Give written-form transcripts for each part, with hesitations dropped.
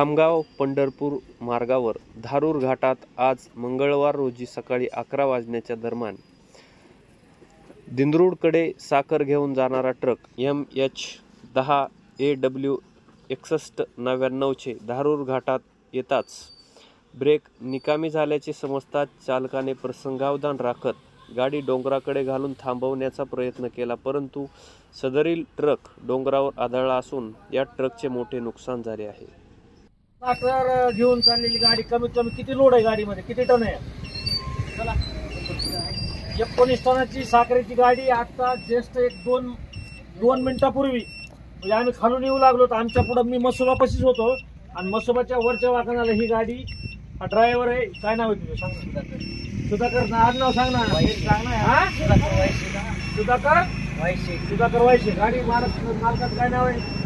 खामगाव पंढरपूर मार्गावर धारूर घाटात आज मंगळवार रोजी सकाळी 11 वाजण्याच्या दरम्यान दिंडोरीकडे साखर घेऊन जाणारा ट्रक MH10 AW 6199 चे धारूर घाटात येताच ब्रेक निकामी झाल्याचे समजताच चालकाने प्रसंगावधान राखत गाडी डोंगराकडे घालून थांबवण्याचा प्रयत्न केला, परंतु सदरील ट्रक डोंगरावर आदळला असून या ट्रकचे मोठे नुकसान झाले आहे. साखर घेऊन चाललेली गाडी कमीत कमी किती लोड आहे गाडीमध्ये, किती टन आहे? चला 19 टनाची साखरेची गाडी आता जस्ट एक दोन मिनिटापूर्वी म्हणजे आम्ही खालून येऊ लागलो तर आमच्या पुढे मी मसोबापाशीच होतो आणि मसोबाच्या वरच्या वाकणाला ही गाडी हा ड्रायव्हर आहे. काय नाव आहे तुझं सांग? सुधाकर ना, आज नाव सांग ना. सुधाकर वायशे. गाडी मालकाचं काय नाव आहे?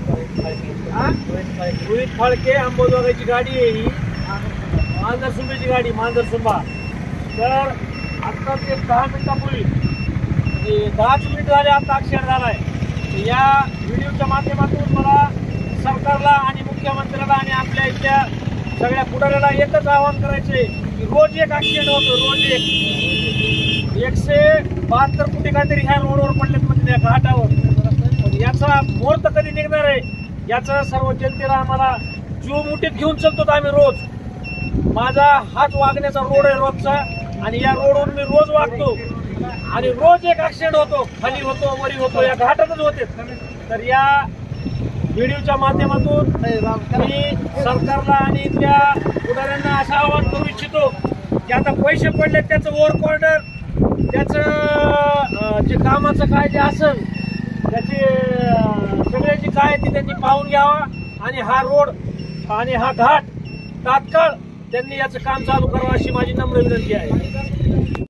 रोहित फाळके. अंबाजोगाईची गाडी आहे ही, मांजरसुंबाची गाडी, मांजरसुंबा. तर आता ते 10 मिनिटापूर्वी 10 मिनिट झाले आता ऍक्सिडेंट झालाय. या व्हिडिओच्या माध्यमातून मला सरकारला आणि मुख्यमंत्र्याला आणि आपल्या इथल्या सगळ्या पुढाऱ्याला एकच आवाहन करायचे की रोज एक ऍक्सिडेंट होतो, रोज 172 कोटी काहीतरी ह्या रोडवर पडलेत म्हणजे या घाटावर. याचा मुहूर्त कधी निघणार आहे याचा सर्व जनतेला आम्हाला जीव मुठीत घेऊन चलतो आम्ही रोज. माझा हात वागण्याचा रोड आहे रोजचा आणि या रोडवर मी रोज वागतो आणि रोज एक ऍक्सिडेंट होतो, खाली होतो, वरी होतो, या घाटातच होते. तर या व्हिडिओच्या माध्यमातून मी सरकारला आणि इथल्या पुढाऱ्यांना असं आवाहन करू इच्छितो की आता पैसे पडले त्याचं वर्क ऑर्डर, त्याचं जे कामाचं काय जे असेल त्याची सगळ्याची काय ती त्यांनी पाहून घ्यावा आणि हा रोड आणि हा घाट तात्काळ त्यांनी याचं काम चालू करावं अशी माझी नम्र विनंती आहे.